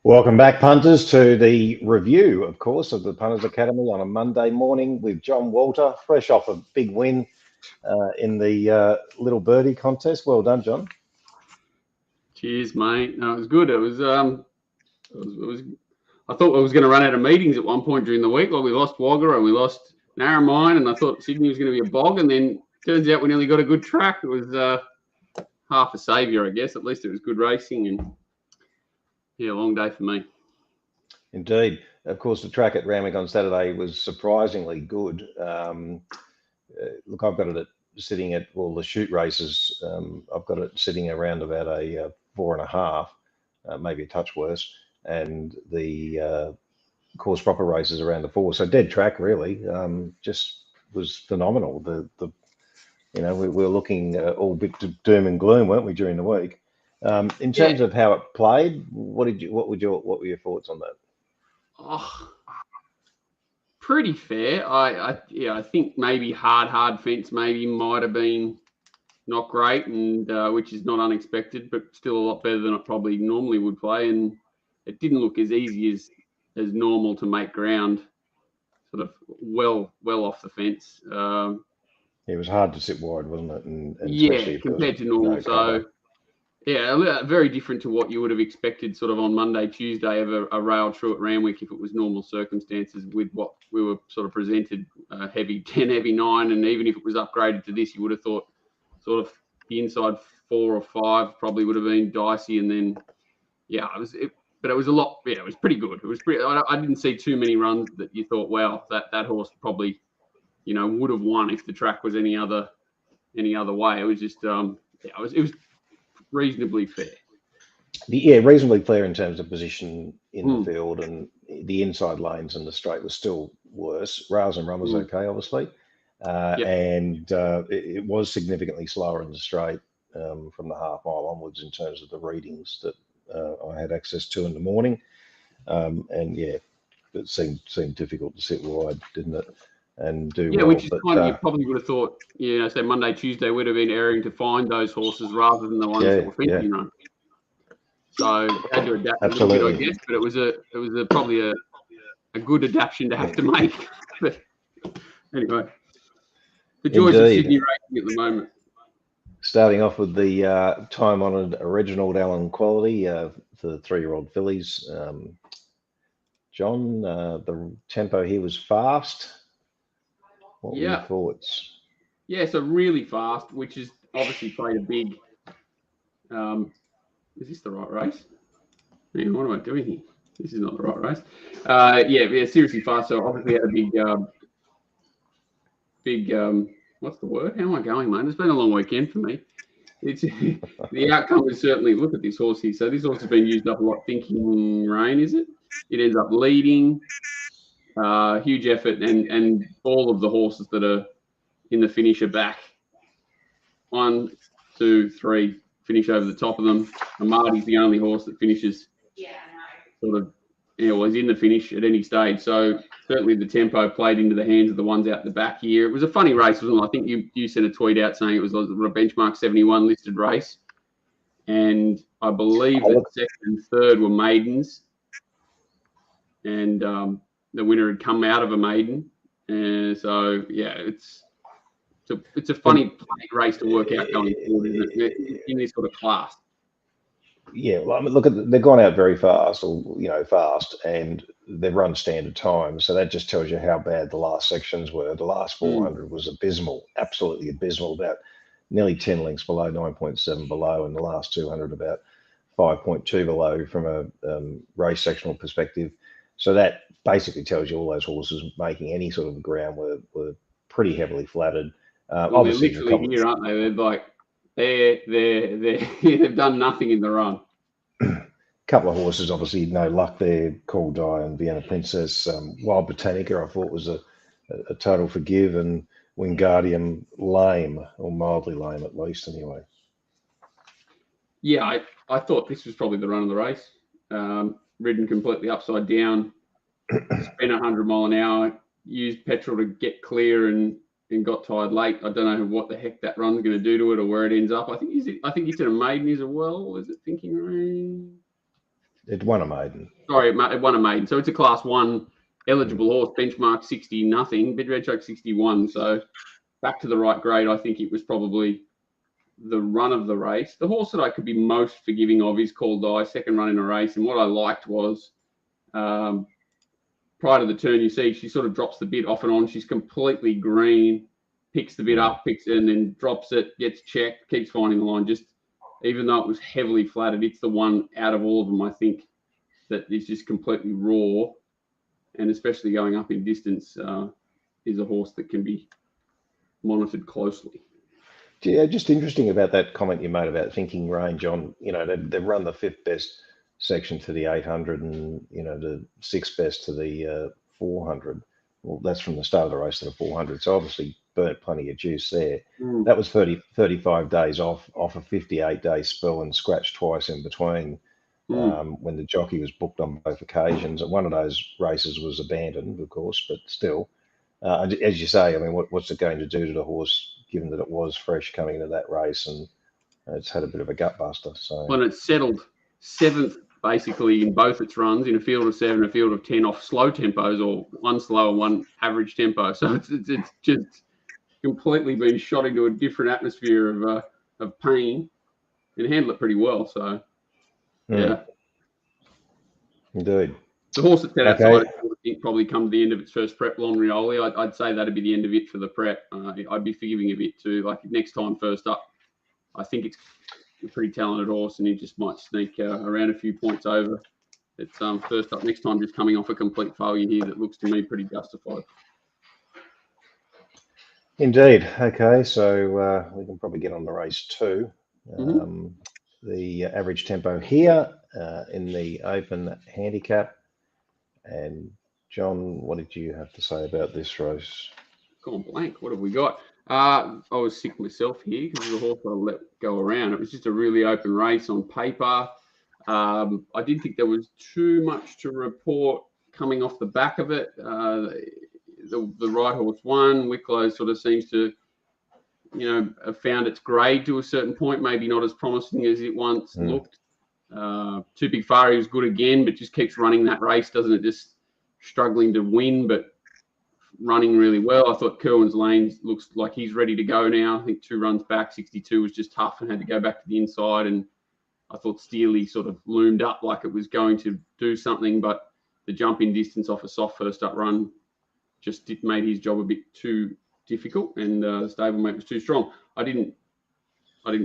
Welcome back, punters, to the review, of course, of the Punters Academy on a Monday morning with John Walter, fresh off a big win in the Little Birdie contest. Well done, John. Cheers, mate. No, it was good. It was. I thought I was going to run out of meetings at one point during the week. Well, we lost Wagga and we lost Narromine, and I thought Sydney was going to be a bog, and then turns out we nearly got a good track. It was half a saviour, I guess. At least it was good racing, and yeah, long day for me. Indeed. Of course, the track at Randwick on Saturday was surprisingly good. Look, I've got it sitting at, well, the shoot races, I've got it sitting around about a 4.5, maybe a touch worse, and the course proper races around a 4. So dead track, really. Just was phenomenal. We were looking all a bit doom and gloom, weren't we, during the week? In terms of how it played, what were your thoughts on that? Oh, pretty fair. I think maybe hard fence maybe might have been not great, and which is not unexpected, but still a lot better than it probably normally would play. And it didn't look as easy as normal to make ground, sort of well off the fence. It was hard to sit wide, wasn't it? And yeah, compared to normal. No yeah, very different to what you would have expected sort of on Monday, Tuesday of a rail through at Randwick if it was normal circumstances with what we were sort of presented, heavy 10, heavy 9. And even if it was upgraded to this, you would have thought sort of the inside 4 or 5 probably would have been dicey. And then, but it was a lot. Yeah, it was pretty good. It was pretty. I didn't see too many runs that you thought, wow, that horse probably, would have won if the track was any other way. It was just, it was reasonably fair. Reasonably fair in terms of position in the field, and the inside lanes and the straight was still worse. Rails and run was okay, obviously, and it was significantly slower in the straight from the half mile onwards in terms of the readings that I had access to in the morning, and yeah, it seemed difficult to sit wide, didn't it? And do well, which is kind of, you probably would have thought, say Monday, Tuesday would have been erring to find those horses rather than the ones that were thinking run. So had to adapt a little bit, I guess, but it was probably a good adaptation to have to make. But anyway, the joys of Sydney racing at the moment. Starting off with the time-honoured Reginald Allen quality for the 3-year-old fillies. John, the tempo here was fast. What were your thoughts? Yeah, so really fast, which is obviously played a big. Is this the right race? Man, what am I doing here? This is not the right race. Seriously fast. So obviously had a big. What's the word? How am I going, mate? It's been a long weekend for me. It's the outcome is certainly. Look at this horse here. So this horse has been used up a lot. Thinking Rain, is it? It ends up leading. Huge effort, and all of the horses that are in the finish are back. 1, 2, 3 finish over the top of them. Amadi's the only horse that finishes. Sort of, was in the finish at any stage. So certainly the tempo played into the hands of the ones out the back here. It was a funny race, wasn't it? I think you sent a tweet out saying it was a benchmark 71 listed race, and I believe that second and third were maidens, and the winner had come out of a maiden, and so it's a funny race to work out going forward, isn't it, in this sort of class. Yeah, well, I mean, look, they've gone out very fast, and they've run standard times, so that just tells you how bad the last sections were. The last 400 was abysmal, absolutely abysmal, about nearly 10 lengths below, 9.7 below, and the last 200 about 5.2 below from a race sectional perspective. So that basically tells you all those horses making any sort of ground were pretty heavily flattered. Obviously, they're literally here, aren't they? They're like they've done nothing in the run. Couple of horses, obviously, no luck there. Call Die and Vienna Princess. Wild Botanica, I thought was a total forgive, and Wingardium lame, or mildly lame at least, anyway. Yeah, I thought this was probably the run of the race. Ridden completely upside down, spent 100 mile an hour, used petrol to get clear, and got tired late. I don't know what the heck that run's going to do to it or where it ends up. I think you said a maiden is a well. Was it Thinking Rain? It won a maiden. Sorry, it won a maiden. So it's a Class 1 eligible horse, benchmark 60 nothing, bid red choke 61. So back to the right grade. I think it was probably the run of the race. The horse that I could be most forgiving of is Called Die, second run in a race. And what I liked was prior to the turn, you see she sort of drops the bit off and on. She's completely green, picks the bit up, and then drops it, gets checked, keeps finding the line. Just even though it was heavily flattered, it's the one out of all of them, I think, that is just completely raw, and especially going up in distance, is a horse that can be monitored closely. Yeah, just interesting about that comment you made about thinking range on, they've run the 5th best section to the 800 and, the 6th best to the 400. Well, that's from the start of the race to the 400. So obviously burnt plenty of juice there. That was 35 days off a 58-day spell and scratched twice in between. When the jockey was booked on both occasions. And one of those races was abandoned, of course, but still, as you say, I mean, what's it going to do to the horse, given that it was fresh coming into that race and it's had a bit of a gut buster? So when it's settled 7th, basically, in both its runs, in a field of 7, a field of 10 off slow tempos, or one slow and one average tempo. So it's just completely been shot into a different atmosphere of pain and handled it pretty well. So, yeah. Indeed. The horse that's set outside, I think, probably come to the end of its first prep, Lonrioli. I'd say that'd be the end of it for the prep. I'd be forgiving a bit too. Like next time, first up, I think it's a pretty talented horse, and he just might sneak around a few points over. It's first up next time, just coming off a complete failure here that looks to me pretty justified. Indeed. Okay, so we can probably get on the race 2. The average tempo here in the open handicap. And John, what did you have to say about this race? Gone blank. What have we got? I was sick myself here because the horse I let go around. It was just a really open race on paper. I didn't think there was too much to report coming off the back of it. The right horse won. Wicklow sort of seems to, have found its grade to a certain point, maybe not as promising as it once looked. Too Big Fari was good again, but just keeps running that race, doesn't it? Just struggling to win, but running really well. I thought Kerwin's Lane looks like he's ready to go now. I think 2 runs back, 62 was just tough and had to go back to the inside. And I thought Steely sort of loomed up like it was going to do something, but the jump in distance off a soft first up run just made his job a bit too difficult, and the stablemate was too strong. I didn't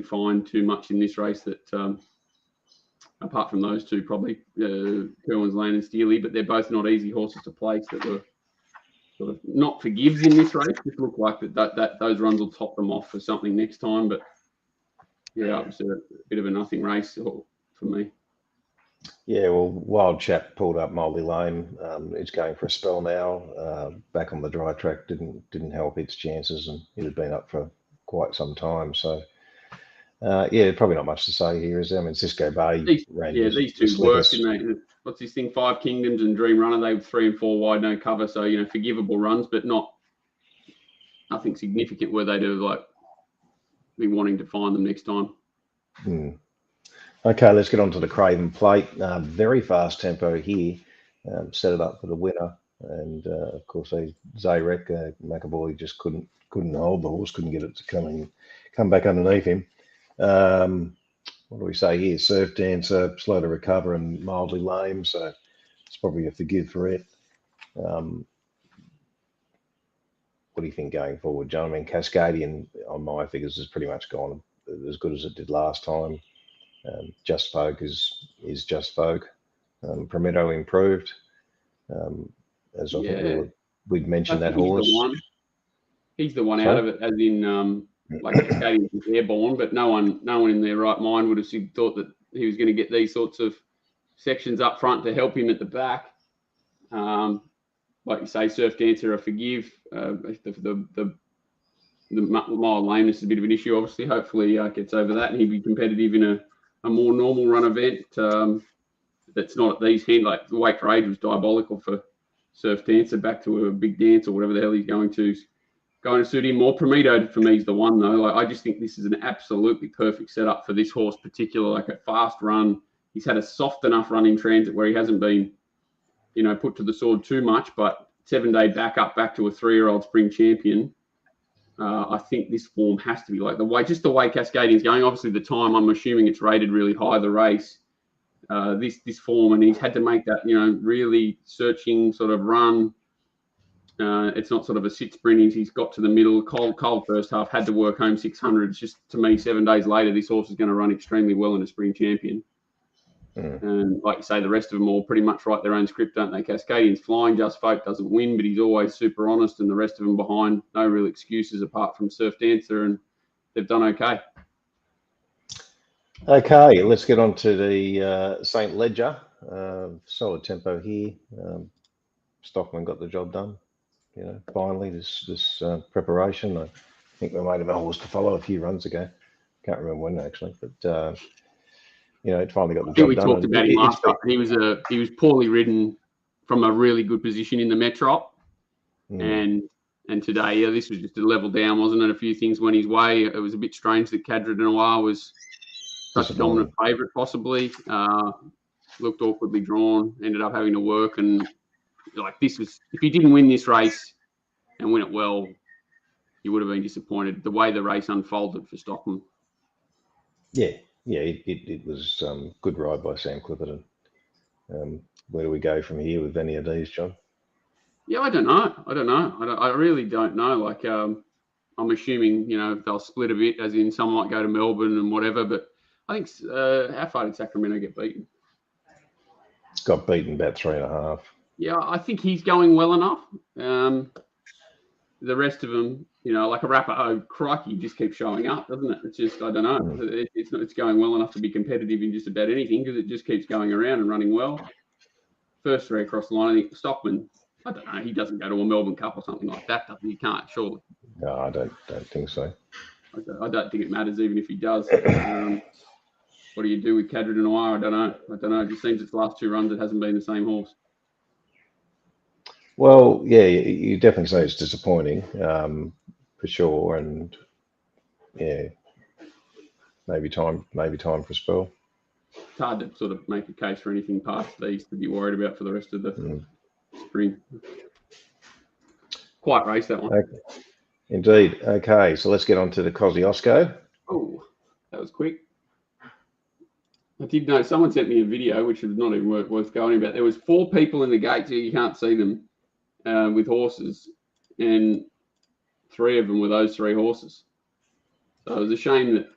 find too much in this race that, apart from those two, probably Kerwin's Lane and Steely, but they're both not easy horses to place that were sort of not forgives in this race. Just look like that those runs will top them off for something next time. But yeah, it was a bit of a nothing race for me. Yeah, well, Wild Chap pulled up Moldy Lane. It's going for a spell now. Back on the dry track didn't help its chances, and it had been up for quite some time. So, yeah, probably not much to say here, is there? I mean, Cisco Bay ran. These two worked, didn't they? What's this thing? 5 Kingdoms and Dream Runner. They were 3 and 4 wide, no cover. So, forgivable runs, but nothing significant where they do like be wanting to find them next time. Okay, let's get on to the Craven Plate. Very fast tempo here. Set it up for the winner, and of course, Zayrek McAvoy just couldn't hold the horse, couldn't get it to come back underneath him. What do we say here? Surf Dancer, slow to recover and mildly lame, so it's probably a forgive for it. What do you think going forward, John? I mean, Cascadian on my figures has pretty much gone as good as it did last time. Just Folk is Just Folk. Prometto improved. As I think we'd mentioned that horse. He's the one out of it, as in like Cascadian was airborne, but no one in their right mind would have thought that he was going to get these sorts of sections up front to help him at the back. Like you say, Surf Dancer, I forgive. The mild lameness is a bit of an issue, obviously. Hopefully gets over that and he'll be competitive in a more normal run event that's not at these hand. Like the Wait for Age was diabolical for Surf Dancer, back to a big dance or whatever the hell he's going to suit him more. Prometto for me is the one though. Like, I just think this is an absolutely perfect setup for this horse, particularly like a fast run, he's had a soft enough run in transit where he hasn't been, put to the sword too much. But 7-day back to a 3-year-old spring champion. I think this form has to be like the way Cascadian's going. Obviously, the time, I'm assuming it's rated really high, the race. This form, and he's had to make that, really searching sort of run. It's not sort of a sit sprint. He's got to the middle, cold first half, had to work home 600s. Just to me, 7 days later, this horse is going to run extremely well in a spring champion. And like you say, the rest of them all pretty much write their own script, don't they? Cascadian's flying, Just Folk doesn't win, but he's always super honest, and the rest of them behind, no real excuses apart from Surf Dancer, and they've done okay. Okay, let's get on to the St. Ledger. Solid tempo here. Stockman got the job done. Finally, this preparation. I think we made him a horse to follow a few runs ago. Can't remember when actually, but it finally got the job done. We talked about him last time. He was poorly ridden from a really good position in the Metrop, and today, this was just a level down, wasn't it? A few things went his way. It was a bit strange that Cadre de Noir was such a dominant favourite, possibly. Looked awkwardly drawn, ended up having to work, and this was, if he didn't win this race and win it well, you would have been disappointed the way the race unfolded for Stockman. Yeah, it was good ride by Sam Clipperton. Where do we go from here with any of these, John? Yeah, I don't know. I really don't know. I'm assuming, they'll split a bit, as in some might go to Melbourne and whatever, but I think, how far did Sacramento get beaten? Got beaten about 3.5. Yeah, I think he's going well enough. The rest of them, like a Rapper, crikey, just keeps showing up, doesn't it? It's just, I don't know. It's going well enough to be competitive in just about anything because it just keeps going around and running well. First 3 across the line, I think Stockman, I don't know, he doesn't go to a Melbourne Cup or something like that, does he? He can't, surely. No, I don't think so. I don't think it matters even if he does. What do you do with Cadre de Noir? I don't know. It just seems its last 2 runs, it hasn't been the same horse. Well, yeah, you definitely say it's disappointing, for sure, and yeah, maybe time for a spell. It's hard to sort of make a case for anything past these to be worried about for the rest of the spring. Quite race, that one. Okay. Indeed. Okay, so let's get on to the Kosciuszko. Oh, that was quick. I did know someone sent me a video, which is not even worth going about. There was 4 people in the gate, so you can't see them, with horses, and 3 of them were those 3 horses. So it was a shame that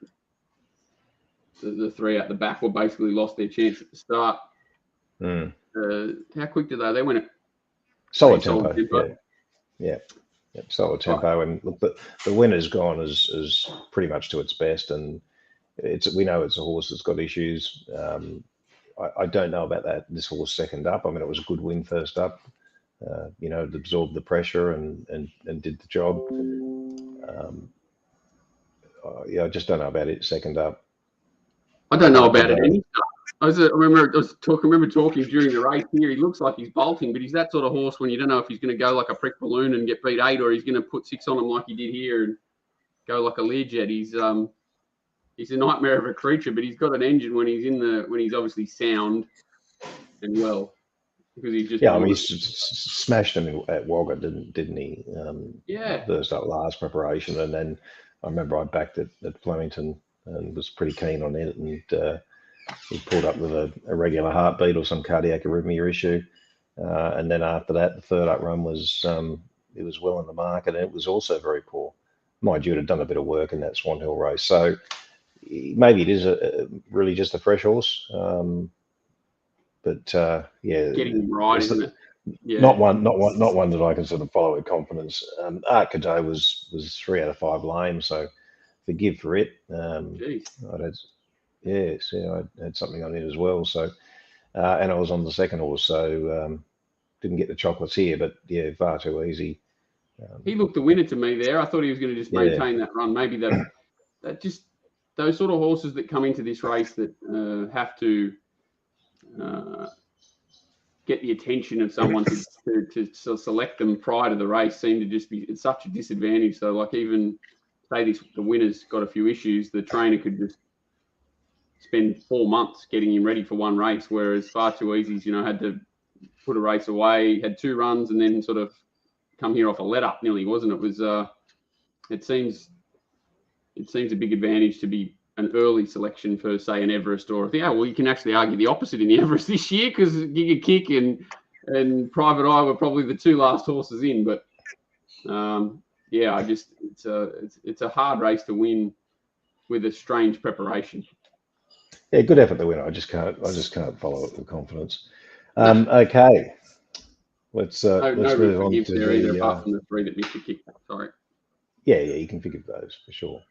the 3 out the back were basically lost their chance at the start. How quick did they? They went at solid tempo. Yeah. Solid tempo, right. And look, the winner's gone as pretty much to its best, and we know it's a horse that's got issues. I don't know about this horse second up. I mean, it was a good win first up. It absorbed the pressure and did the job. I just don't know about it second up. I don't know about it any. I remember talking during the race here. He looks like he's bolting, but he's that sort of horse when you don't know if he's going to go like a prick balloon and get beat 8, or he's going to put 6 on him like he did here and go like a Learjet. He's a nightmare of a creature, but he's got an engine when he's obviously sound and well, because he's just he smashed him at Wagga, didn't he? First up last preparation, and then I remember I backed it at Flemington and was pretty keen on it, and he pulled up with a irregular heartbeat or some cardiac arrhythmia issue, and then after that, the third up run was it was well in the market, and it was also very poor. Mind you, it had done a bit of work in that Swan Hill race, so maybe it is really just a fresh horse, but getting him right, isn't it? Yeah. Not one that I can sort of follow with confidence. Art Cadeau was 3 out of 5 lame, so forgive for it. I had something on it as well. So, and I was on the second horse, so didn't get the chocolates here, but yeah, far too easy. He looked the winner to me there. I thought he was going to just maintain that run. Maybe that just those sort of horses that come into this race that have to get the attention of someone to select them prior to the race seem to just be at such a disadvantage. So, like, even say the winner's got a few issues, the trainer could just spend 4 months getting him ready for one race, whereas Far Too Easy's, had to put a race away, had 2 runs, and then sort of come here off a let up nearly, wasn't it? It seems a big advantage to be an early selection for, say, an Everest, or you can actually argue the opposite in the Everest this year, because Giga Kick and Private Eye were probably the 2 last horses in. But it's a hard race to win with a strange preparation. Yeah, good effort to win. I just can't follow it with confidence. Okay, let's move on to the apart from the 3 that missed the kick. Sorry. Yeah, you can forgive those for sure.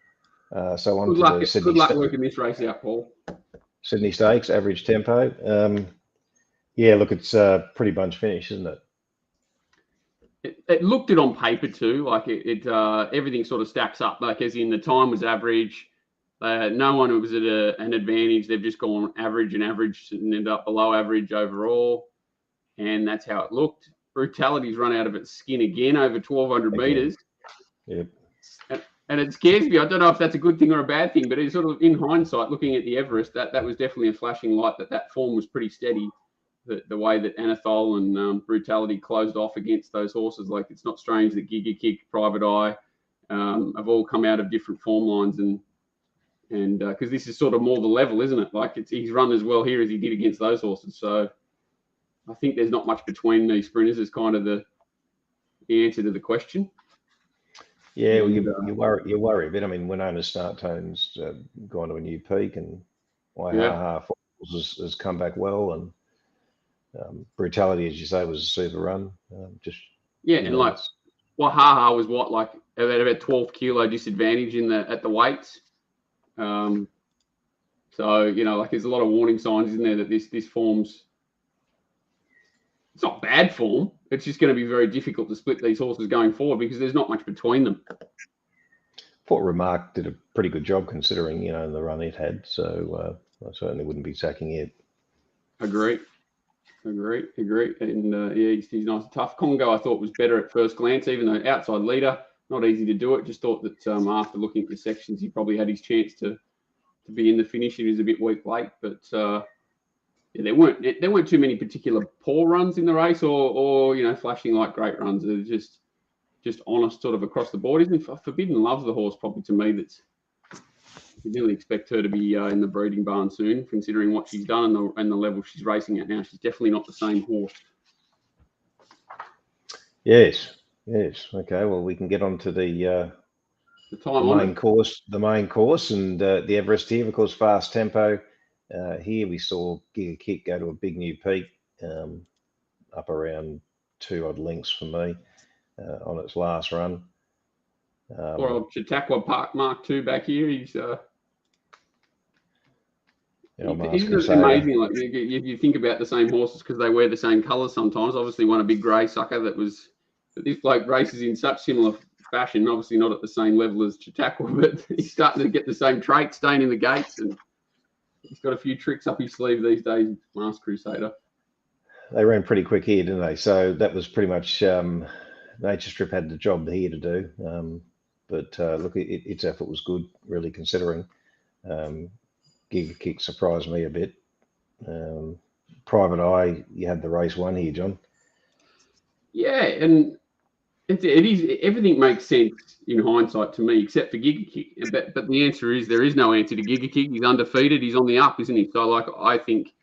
So on good to luck, the Sydney. Good luck working this race out, Paul. Sydney Stakes, average tempo. Yeah, look, it's a pretty bunch finish, isn't it? It looked it on paper too, like everything sort of stacks up. Like as in the time was average. No one was at an advantage. They've just gone average and ended up below average overall, and that's how it looked. Brutality's run out of its skin again over 1,200 meters. Yep. And it scares me. I don't know if that's a good thing or a bad thing, but it's sort of in hindsight, looking at the Everest, that was definitely a flashing light. That form was pretty steady. The way that Anathol and Brutality closed off against those horses, like it's not strange that Giga Kick, Private Eye, have all come out of different form lines, and because this is sort of more the level, isn't it? Like he's run as well here as he did against those horses. So I think there's not much between these sprinters is kind of the answer to the question. Yeah, well, you worry a bit. I mean, Winona's start tone's gone to a new peak, and Waihaha Falls has come back well, and Brutality, as you say, was a super run. And like Waihaha was like about 12 kilo disadvantage at the weights. So like there's a lot of warning signs, isn't there, that this form's, it's not bad form. It's just going to be very difficult to split these horses going forward because there's not much between them. I thought Remark did a pretty good job considering, the run it had. So I certainly wouldn't be sacking it. Agree. And he's nice and tough. Congo, I thought, was better at first glance, even though outside leader, not easy to do it. Just thought that after looking at the sections, he probably had his chance to be in the finish. He was a bit weak late, but there weren't too many particular poor runs in the race, or flashing like great runs. They're just honest sort of across the board. Isn't Forbidden Love's the horse probably to me that's, you nearly expect her to be in the breeding barn soon, considering what she's done and the level she's racing at now. She's definitely not the same horse. Yes. Okay, well, we can get on to the main course, and the Everest here, of course, fast tempo. Here we saw Giga Kick go to a big new peak, up around 2 odd lengths for me on its last run. Or old Chautauqua Park Mark II back here. He's isn't it amazing? Like you think about the same horses because they wear the same colours sometimes. Obviously, won a big grey sucker but this bloke races in such similar fashion. Obviously, not at the same level as Chautauqua, but he's starting to get the same traits, staying in the gates, and he's got a few tricks up his sleeve these days. Masked Crusader. They ran pretty quick here, didn't they? So that was pretty much Nature Strip had the job here to do. But look, its effort was good, really, considering. Giga Kick surprised me a bit. Private Eye, you had the race won here, John. Yeah, and it is. Everything makes sense in hindsight to me, except for Giga Kick. But the answer is there is no answer to Giga Kick. He's undefeated. He's on the up, isn't he? So, like, I think,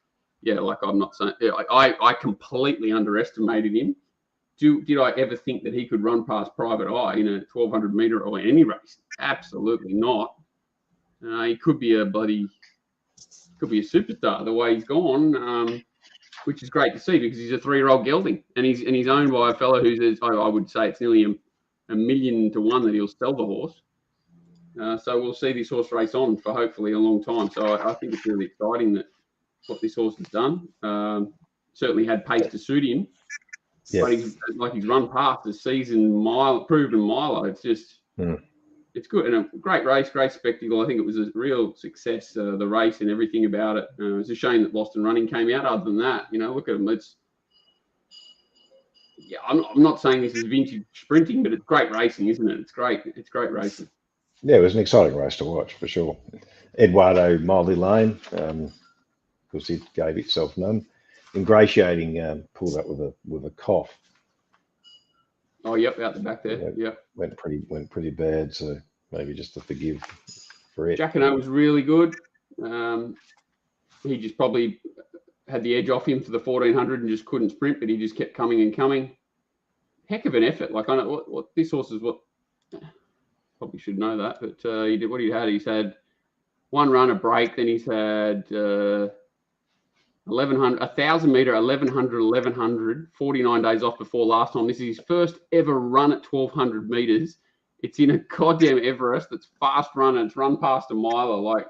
I'm not saying. I completely underestimated him. Did I ever think that he could run past Private Eye in a 1,200 meter or any race? Absolutely not. He could be a superstar the way he's gone, which is great to see because he's a 3-year-old gelding and he's owned by a fellow who's, I would say it's nearly a million to one that he'll sell the horse. So we'll see this horse race on for hopefully a long time. So I think it's really exciting that what this horse has done. Certainly had pace to suit him. Yeah. But he's run past the season proven Milo. It's just it's good and a great race, great spectacle. I think it was a real success, the race and everything about it. It's a shame that Lost and Running came out. Other than that, look at them. I'm not saying this is vintage sprinting, but it's great racing, isn't it? It's great racing. Yeah, it was an exciting race to watch for sure. Eduardo Miley Lane, because he gave itself none. Ingratiating pulled up with a cough. Oh, yep, out the back there. Yep. Went pretty bad. So maybe just to forgive for it. Jacquinot was really good. He just probably had the edge off him for the 1400 and just couldn't sprint, but he just kept coming and coming. Heck of an effort. Like, I know what this horse is. What probably should know that, but he did what he had. He's had one run, a break, then he's had 1,100, 1,000 meter, 1,100, 49 days off before last time. This is his first ever run at 1,200 meters. It's in a goddamn Everest that's fast run and it's run past a miler. Like,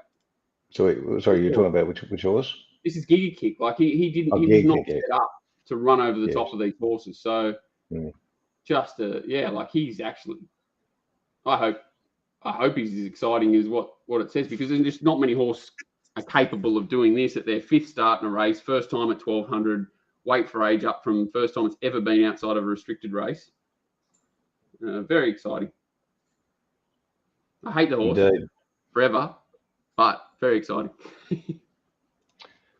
sorry, you're talking about which horse? This is Giga Kick. Like he was not set up to run over the top of these horses. So just like he's actually. I hope he's as exciting as what it says, because there's just not many horses are capable of doing this at their fifth start in a race, first time at 1,200, weight for age up from first time it's ever been outside of a restricted race. Very exciting. I hate the horse forever, but very exciting.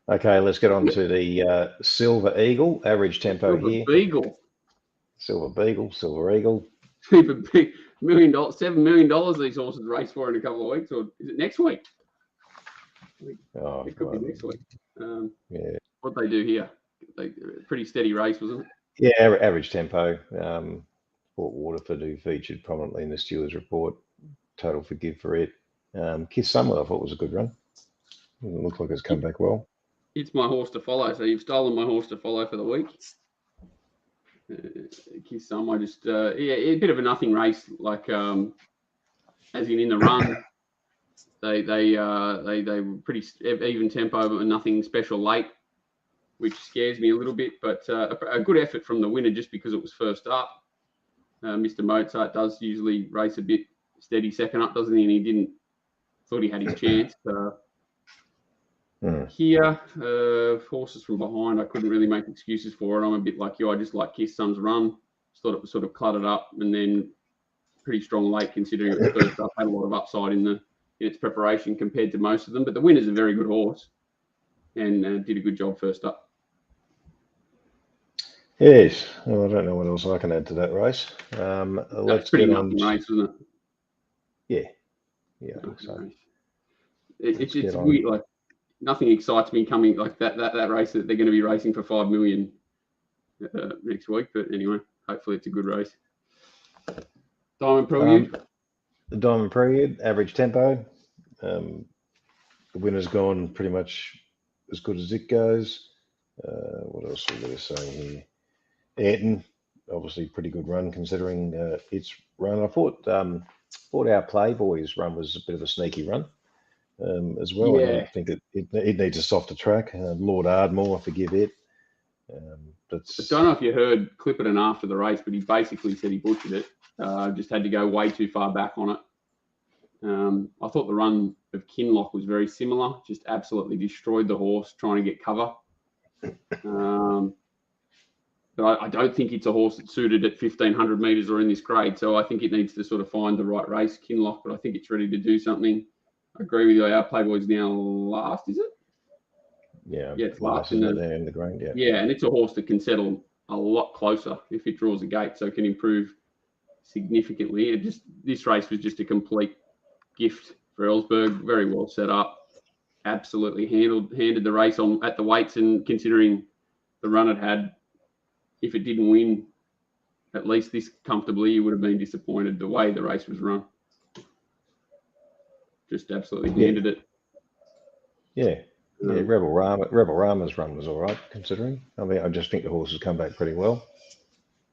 Okay, let's get on to the Silver Eagle, average tempo here. Silver Eagle. $7 million these horses race for in a couple of weeks, or is it next week? It could be next week. What they do here, pretty steady race, wasn't it? Yeah, average tempo. Port Waterford, who featured prominently in the Stewards report, total forgive for it. Kiss Summer, I thought was a good run. It looks like it's come back well. It's my horse to follow, so you've stolen my horse to follow for the week. Kiss Some, I just a bit of a nothing race, like as in the run, they were pretty even tempo, but nothing special late, which scares me a little bit. But a good effort from the winner just because it was first up. Mr. Mozart does usually race a bit steady second up, doesn't he? And he thought he had his chance. Here, horses from behind, I couldn't really make excuses for it. I'm a bit like you. I just like Kiss Sum's run. Just thought it was sort of cluttered up and then pretty strong late, considering it was first up. Had a lot of upside in its preparation compared to most of them. But the winner's a very good horse and did a good job first up. Yes. Well, I don't know what else I can add to that race. Let's pretty get nothing race, wasn't it? Yeah, I think so. It's weird. Like, nothing excites me coming like that race that they're going to be racing for 5 million next week. But anyway, hopefully it's a good race. Diamond Prelude. The Diamond Prelude, average tempo. The winner's gone pretty much as good as it goes. What else are we going to say here? Ayrton, obviously pretty good run considering its run. I thought our Playboy's run was a bit of a sneaky run. As well. Yeah. I think it needs a softer track. Lord Ardmore, forgive it. I don't know if you heard Clipperton after the race, but he basically said he butchered it. Just had to go way too far back on it. I thought the run of Kinloch was very similar. Just absolutely destroyed the horse trying to get cover. But I don't think it's a horse that's suited at 1,500 metres or in this grade. So I think it needs to sort of find the right race, Kinloch. But I think it's ready to do something. I agree with you. Our Playboy's now last, is it? Yeah, it's last in the grade. Yeah. Yeah, and it's a horse that can settle a lot closer if it draws a gate, so it can improve significantly. This race was just a complete gift for Ellsberg. Very well set up. Absolutely handed the race on at the weights, and considering the run it had, if it didn't win at least this comfortably, you would have been disappointed the way the race was run. Just absolutely handed it. Yeah. Rebel Rama's run was all right, considering. I mean, I just think the horse has come back pretty well.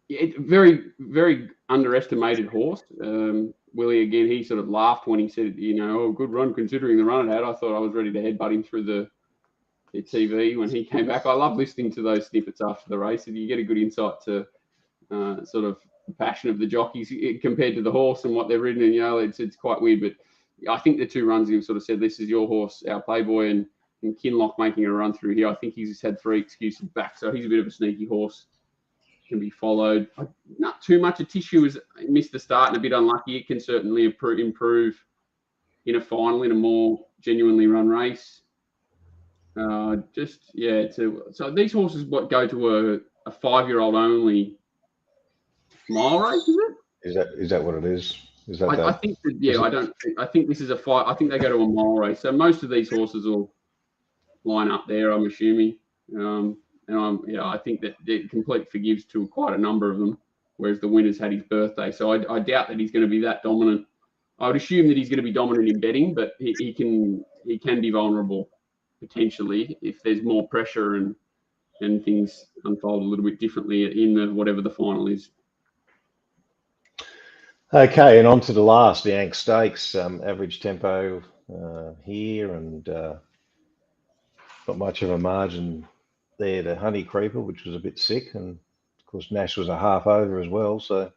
Yeah, very, very underestimated horse. Willie, again, he sort of laughed when he said, good run considering the run it had. I thought I was ready to headbutt him through the TV when he came back. I love listening to those snippets after the race, and you get a good insight to sort of the passion of the jockeys compared to the horse and what they've ridden. And, it's quite weird, but I think the two runs you've sort of said, this is your horse, our Playboy, and Kinloch making a run through here. I think he's had 3 excuses back, so he's a bit of a sneaky horse can be followed. Not too much. A Tissue has missed the start and a bit unlucky. It can certainly improve in a final, in a more genuinely run race. So these horses go to a 5-year-old only mile race, is it? Is that what it is? Is that I think that, yeah, I think this is a 5. I think they go to a mile race. So most of these horses will line up there, I'm assuming. I think that it completely forgives to quite a number of them, whereas the winner's had his birthday. So I doubt that he's going to be that dominant. I would assume that he's going to be dominant in betting, but he can be vulnerable potentially if there's more pressure and things unfold a little bit differently in whatever the final is. Okay, and on to the last, the Yank Stakes. Average tempo here, and not much of a margin there to Honey Creeper, which was a bit sick, and of course Nash was a half over as well. So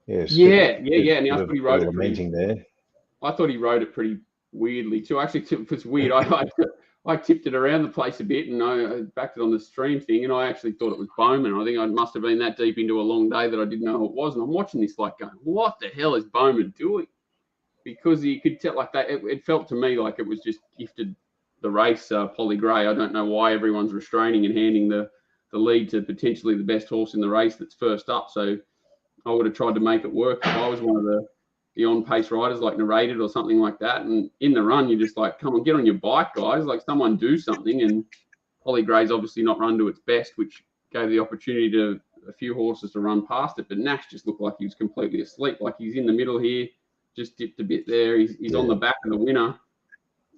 yes, and I thought he rode it pretty there. I thought he rode it pretty weirdly too. Actually, it was weird. I tipped it around the place a bit, and I backed it on the stream thing, and I actually thought it was Bowman. I think I must have been that deep into a long day that I didn't know who it was, and I'm watching this like going, what the hell is Bowman doing? Because you could tell like that. It felt to me like it was just gifted the race, Polly Gray. I don't know why everyone's restraining and handing the lead to potentially the best horse in the race that's first up. So I would have tried to make it work if I was one of the on-pace riders, like Narrated or something like that. And in the run, you're just like, come on, get on your bike, guys. Like, someone do something. And Polly Gray's obviously not run to its best, which gave the opportunity to a few horses to run past it. But Nash just looked like he was completely asleep. Like, he's in the middle here, just dipped a bit there. He's on the back of the winner.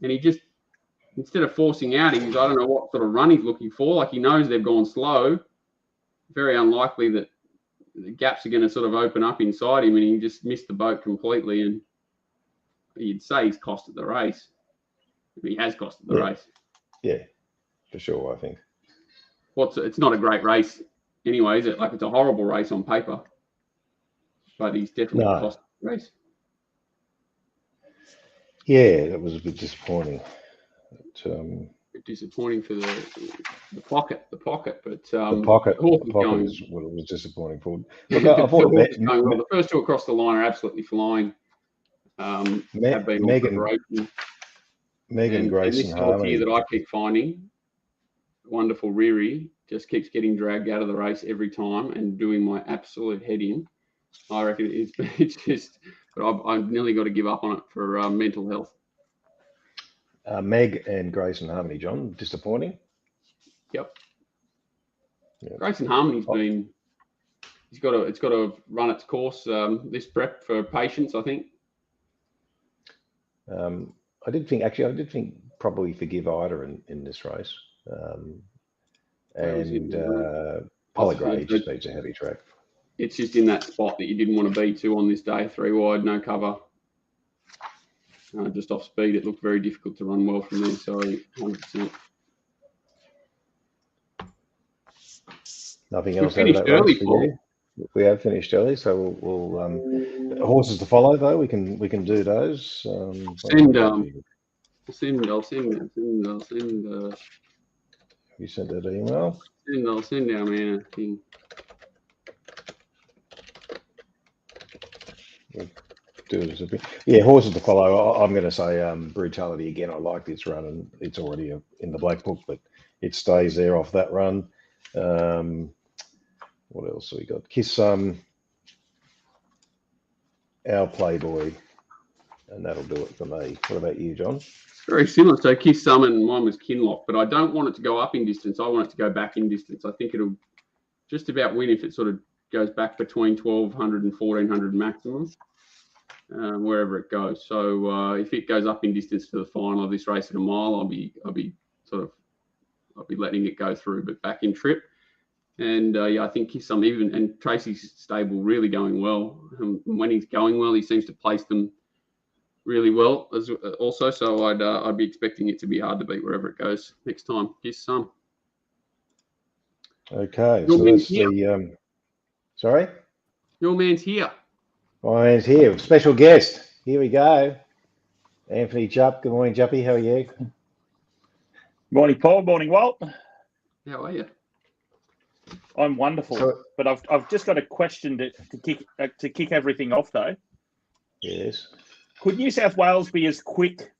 And he just, instead of forcing out, I don't know what sort of run he's looking for. Like, he knows they've gone slow. Very unlikely that the gaps are going to sort of open up inside him, and he just missed the boat completely. And you'd say he's costed the race. He has costed the race. Yeah, for sure, I think. It's not a great race anyway, is it? Like, it's a horrible race on paper, but he's definitely costed the race. Yeah, that was a bit disappointing. A bit disappointing for the pocket, but the pocket is what it was disappointing for. Look, I thought the first two across the line are absolutely flying. Have been Megan Grace and this and horse Harmony here that I keep finding, Wonderful Riri, just keeps getting dragged out of the race every time and doing my absolute head in. I reckon it's just, but I've nearly got to give up on it for mental health. Meg and Grace and Harmony, John, disappointing. Yep. Grace and Harmony's been. It's got to run its course. This prep for Patience, I think. I did think probably Forgive Ida in this race, and Polly Gray just needs a heavy track. It's just in that spot that you didn't want to be to on this day. 3 wide, no cover. Just off speed, it looked very difficult to run well from there. So 100%. Nothing else out of that race for you? We have finished early, so we'll horses to follow though. We can do those. I'll send. You sent that email. I'll send our man a thing. Yeah, horses to follow. I'm going to say Brutality again. I like this run, and it's already in the black book, but it stays there off that run. What else have we got? Kiss Our Playboy, and that'll do it for me. What about you, John? It's very similar. So Kiss Some, and mine was Kinlock, but I don't want it to go up in distance. I want it to go back in distance. I think it'll just about win if it sort of goes back between 1,200 and 1,400 maximum. Wherever it goes. So if it goes up in distance to the final of this race at a mile, I'll be letting it go through, but back in trip. And I think Kiss Some even, and Tracy's stable really going well. When he's going well, he seems to place them really well as also. So I'd be expecting it to be hard to beat wherever it goes next time. Kiss Some. Okay, so that's the. Sorry. Your man's here. My man's here. Special guest. Here we go. Anthony Jupp. Good morning, Juppy. How are you? Morning, Paul. Morning, Walt. How are you? I'm wonderful, So- but I've just got a question to kick everything off though. Yes. Could New South Wales be as quick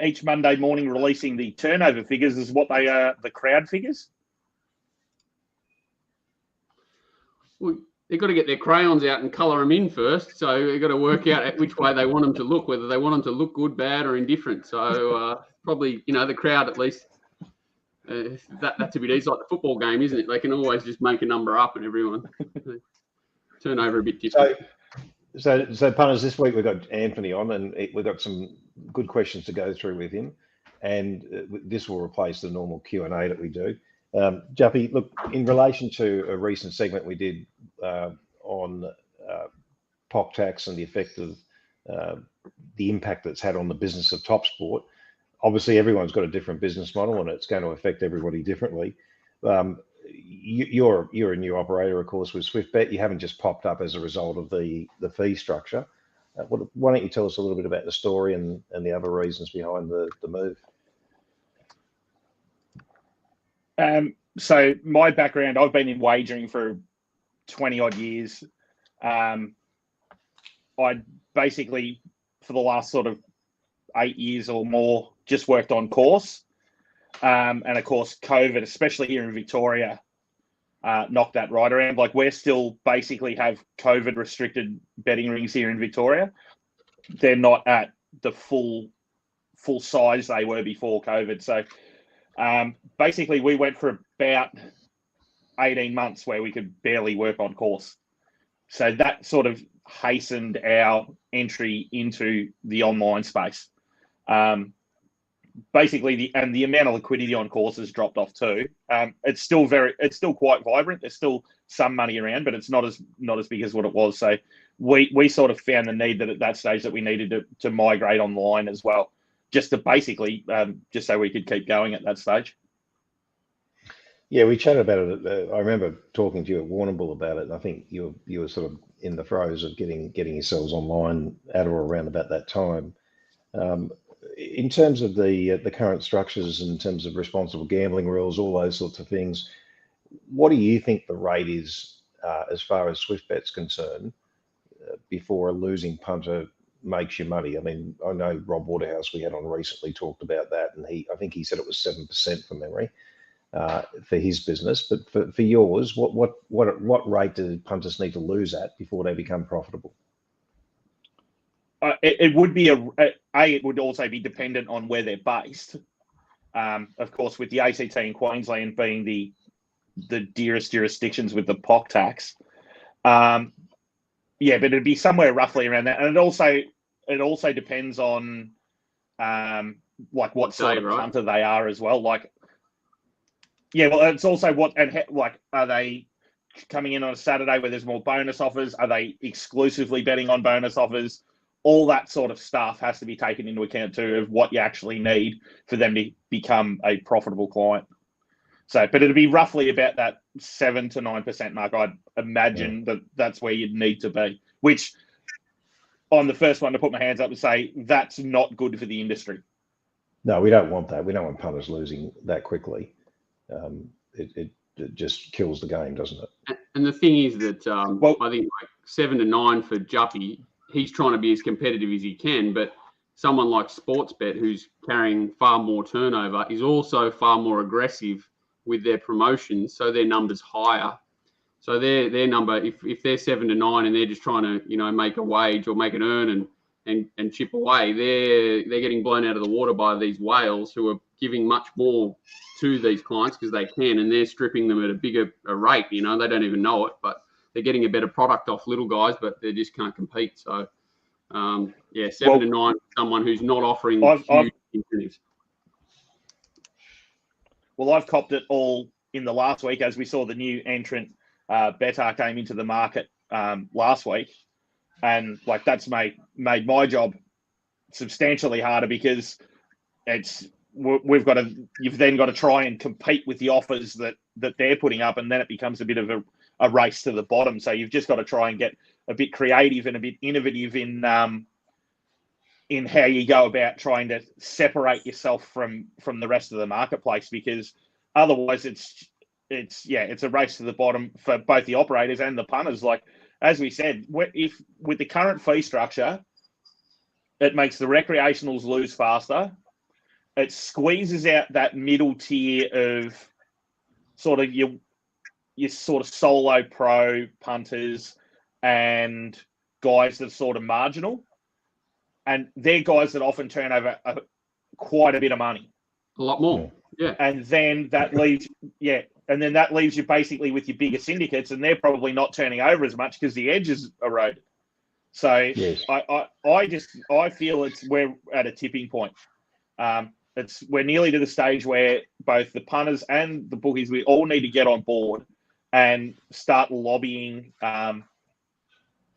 each Monday morning releasing the turnover figures as what they are the crowd figures? Well, they've got to get their crayons out and colour them in first. So they've got to work out which way they want them to look, whether they want them to look good, bad, or indifferent. So probably, the crowd at least. That's a bit easy, like the football game, isn't it? They can always just make a number up and everyone turn over a bit different. So punters, this week we've got Anthony on, and we've got some good questions to go through with him, and this will replace the normal Q&A that we do. Juppy, look, in relation to a recent segment we did on POC tax and the effect of the impact that's had on the business of top sport. Obviously, everyone's got a different business model, and it's going to affect everybody differently. You're a new operator, of course, with SwiftBet. You haven't just popped up as a result of the fee structure. Why don't you tell us a little bit about the story and the other reasons behind the move? So my background, I've been in wagering for 20 odd years. I basically, for the last sort of 8 years or more, just worked on course. And of course, COVID, especially here in Victoria, knocked that right around. Like, we're still basically have COVID restricted betting rings here in Victoria. They're not at the full size they were before COVID. So basically we went for about 18 months where we could barely work on course. So that sort of hastened our entry into the online space. Basically, the amount of liquidity on courses dropped off too. It's still quite vibrant. There's still some money around, but it's not as big as what it was. So we sort of found the need that at that stage that we needed to migrate online as well, just to basically just so we could keep going at that stage. Yeah, we chatted about it. I remember talking to you at Warrnambool about it, and I think you were sort of in the throes of getting yourselves online at or around about that time. In terms of the current structures, in terms of responsible gambling rules, all those sorts of things, what do you think the rate is as far as SwiftBet's concerned before a losing punter makes you money? I mean, I know Rob Waterhouse we had on recently talked about that, and I think he said it was 7% from memory for his business. But for yours, what rate do punters need to lose at before they become profitable? It would be it would also be dependent on where they're based. Of course, with the ACT and Queensland being the dearest jurisdictions with the POC tax. But it'd be somewhere roughly around that. And it also depends on like what sort of punter they are as well. Like, it's also are they coming in on a Saturday where there's more bonus offers? Are they exclusively betting on bonus offers? All that sort of stuff has to be taken into account too, of what you actually need for them to become a profitable client. So, but it'd be roughly about that 7 to 9% mark. I'd imagine that's where you'd need to be, which I'm the first one to put my hands up and say that's not good for the industry. No, we don't want that. We don't want punters losing that quickly. It just kills the game, doesn't it? And the thing is that I think like 7 to 9 for Juppy, he's trying to be as competitive as he can, but someone like Sportsbet, who's carrying far more turnover, is also far more aggressive with their promotions, so their number's higher. So their number, if they're 7 to 9 and they're just trying to make a wage or make an earn and chip away, they're getting blown out of the water by these whales who are giving much more to these clients because they can, and they're stripping them at a bigger rate. They don't even know it, but they're getting a better product off little guys, but they just can't compete. So, 7 to 9, someone who's not offering huge incentives. Well, I've copped it all in the last week as we saw the new entrant, Betar, came into the market last week. And like that's made my job substantially harder because you've then got to try and compete with the offers that they're putting up, and then it becomes a bit of a race to the bottom. So you've just got to try and get a bit creative and a bit innovative in how you go about trying to separate yourself from the rest of the marketplace, because otherwise it's a race to the bottom for both the operators and the punters. Like, as we said, if with the current fee structure, it makes the recreationals lose faster. It squeezes out that middle tier of sort of your sort of solo pro punters and guys that are sort of marginal. And they're guys that often turn over quite a bit of money. A lot more. Yeah. And then that leaves, you basically with your bigger syndicates, and they're probably not turning over as much because the edge is eroded. So Yes. I feel we're at a tipping point. We're nearly to the stage where both the punters and the bookies, we all need to get on board and start lobbying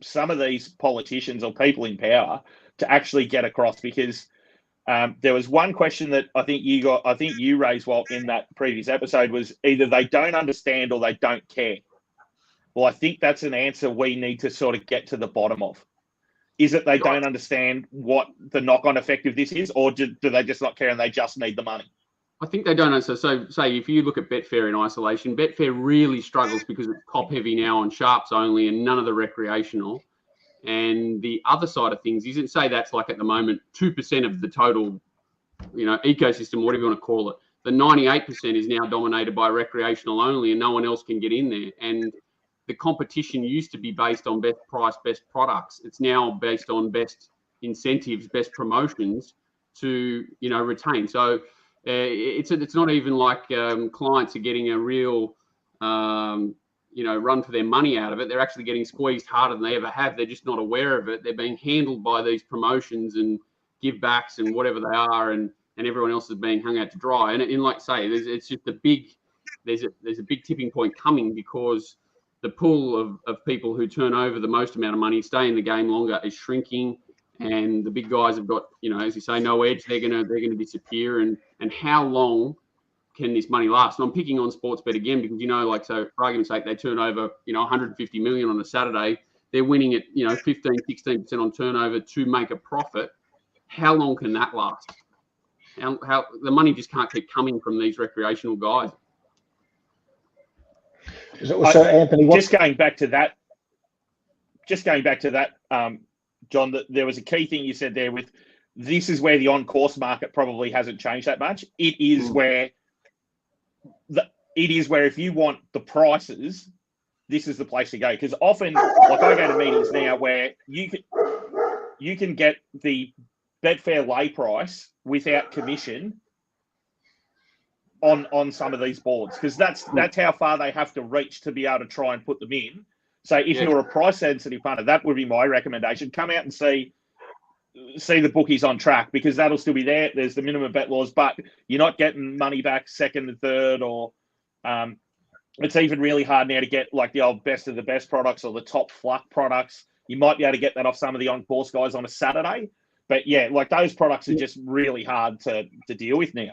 some of these politicians or people in power to actually get across, because there was one question that I think you raised while in that previous episode, was either they don't understand or they don't care. Well, I think that's an answer we need to sort of get to the bottom of. Is it they don't understand what the knock-on effect of this is, or do they just not care and they just need the money? I think they don't answer. So, say if you look at Betfair in isolation, Betfair really struggles because it's top-heavy now on sharps only and none of the recreational. And the other side of things isn't, say that's like at the moment 2% of the total, ecosystem, whatever you want to call it. The 98% is now dominated by recreational only, and no one else can get in there. And the competition used to be based on best price, best products. It's now based on best incentives, best promotions to retain. So it's not even like clients are getting a real run for their money out of it. They're actually getting squeezed harder than they ever have. They're just not aware of it. They're being handled by these promotions and give backs and whatever they are, and everyone else is being hung out to dry. And like I say, it's just there's a big tipping point coming, because the pool of people who turn over the most amount of money, stay in the game longer, is shrinking, and the big guys have got, as you say, no edge. They're gonna disappear, and how long can this money last? And I'm picking on Sportsbet again because, so for argument's sake, they turn over, 150 million on a Saturday. They're winning at, 15, 16% on turnover to make a profit. How long can that last? How the money just can't keep coming from these recreational guys. So Anthony, just going back to that, John, there was a key thing you said there with, this is where the on-course market probably hasn't changed that much. It is where if you want the prices, this is the place to go. Because often, like I go to meetings now where you can get the Betfair lay price without commission on some of these boards, because that's how far they have to reach to be able to try and put them in. So if you're a price sensitive punter, that would be my recommendation. Come out and see the bookies on track, because that'll still be there. There's the minimum bet laws, but you're not getting money back second and third, or it's even really hard now to get like the old best of the best products or the top fluck products. You might be able to get that off some of the on-course guys on a Saturday. But yeah, like those products are just really hard to deal with now.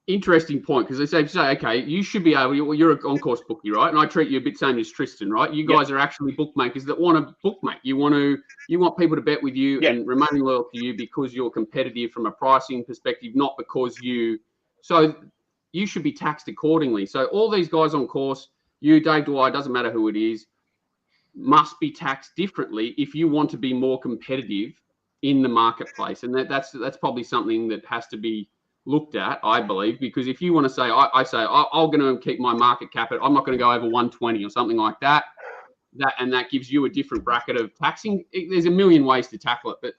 Interesting point, because they say, okay, you should be able. You're an on-course bookie, right? And I treat you a bit same as Tristan, right? You guys are actually bookmakers that want to bookmake. You want people to bet with you and remaining loyal to you because you're competitive from a pricing perspective, not because you. So you should be taxed accordingly. So all these guys on course, you, Dave Dwyer, doesn't matter who it is, must be taxed differently if you want to be more competitive in the marketplace, and that's probably something that has to be looked at, I believe, because if you want to say, I'm going to keep my market cap I'm not going to go over 120 or something like that, that gives you a different bracket of taxing. There's a million ways to tackle it, but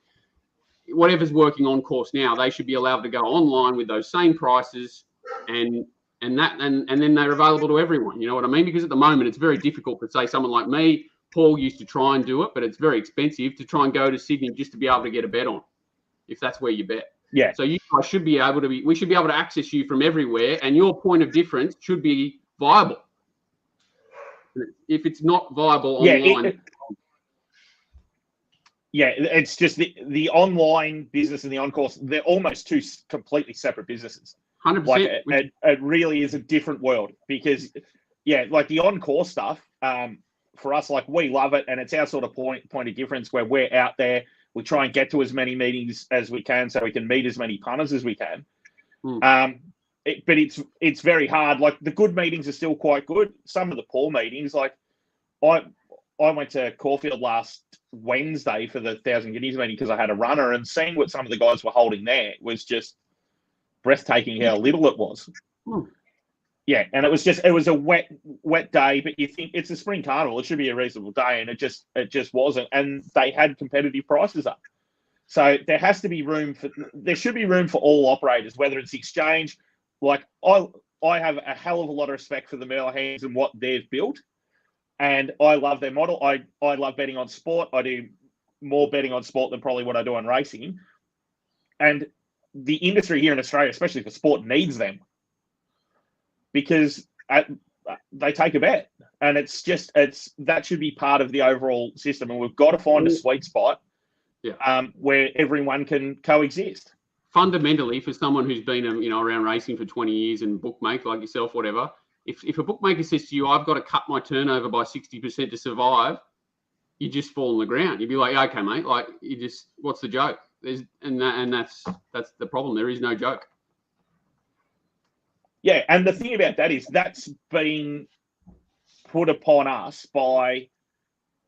whatever's working on course now, they should be allowed to go online with those same prices, and then they're available to everyone. You know what I mean? Because at the moment, it's very difficult for, say, someone like me. Paul used to try and do it, but it's very expensive to try and go to Sydney just to be able to get a bet on, if that's where you bet. Yeah. So you guys should be able to we should be able to access you from everywhere, and your point of difference should be viable. If it's not viable online. It's just the online business and the on-course, they're almost two completely separate businesses. 100%. Like it really is a different world, because, like the on-course stuff, for us, like we love it, and it's our sort of point of difference where we're out there. We try and get to as many meetings as we can so we can meet as many punters as we can. but it's very hard. Like the good meetings are still quite good. Some of the poor meetings, like I went to Caulfield last Wednesday for the 1,000 Guineas meeting because I had a runner, and seeing what some of the guys were holding there was just breathtaking how little it was. Yeah, and it was a wet day, but you think it's a spring carnival, it should be a reasonable day, and it just wasn't. And they had competitive prices up. So there should be room for all operators, whether it's exchange. Like I have a hell of a lot of respect for the Merle Hands and what they've built. And I love their model. I love betting on sport. I do more betting on sport than probably what I do on racing. And the industry here in Australia, especially for sport, needs them because they take a bet. And that should be part of the overall system. And we've got to find a sweet spot where everyone can coexist. Fundamentally, for someone who's been around racing for 20 years and bookmaker like yourself, whatever, if a bookmaker says to you, I've got to cut my turnover by 60% to survive, you just fall on the ground. You'd be like, okay, mate, like what's the joke? That's the problem. There is no joke. Yeah, and the thing about that is that's been put upon us by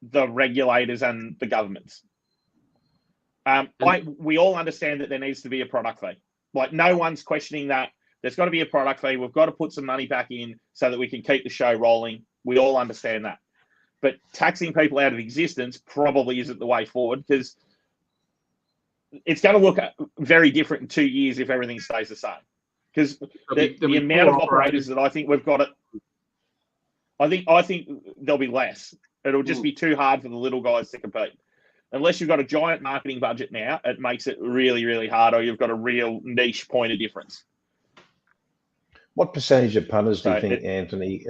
the regulators and the governments. We all understand that there needs to be a product fee. Like no one's questioning that. There's got to be a product fee. We've got to put some money back in so that we can keep the show rolling. We all understand that. But taxing people out of existence probably isn't the way forward because it's going to look very different in 2 years if everything stays the same. Because the amount of operators that I think we've got, I think there'll be less. It'll just be too hard for the little guys to compete. Unless you've got a giant marketing budget now, it makes it really, really hard, or you've got a real niche point of difference. What percentage of punters do you think, Anthony,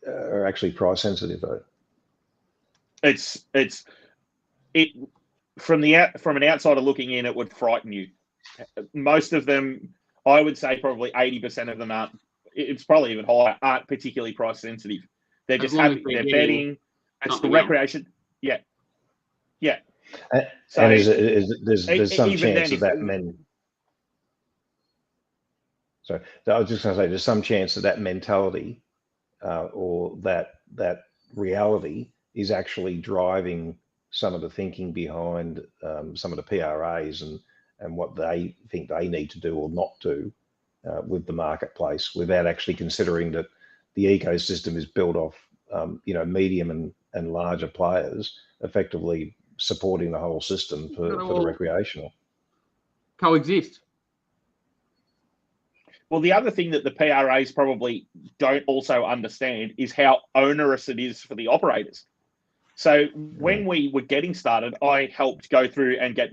are actually price sensitive though? From an outsider looking in, it would frighten you. Most of them, I would say, probably 80% of them aren't. It's probably even higher. Aren't particularly price sensitive. They're just happy. They're betting. It's the recreation. Yeah. Yeah. So and there's some chance that men. So I was just going to say, there's some chance that mentality or that reality is actually driving some of the thinking behind some of the PRAs and what they think they need to do or not do with the marketplace, without actually considering that the ecosystem is built off, medium and larger players effectively supporting the whole system for the recreational. Coexist. Well, the other thing that the PRAs probably don't also understand is how onerous it is for the operators. So when we were getting started, I helped go through and get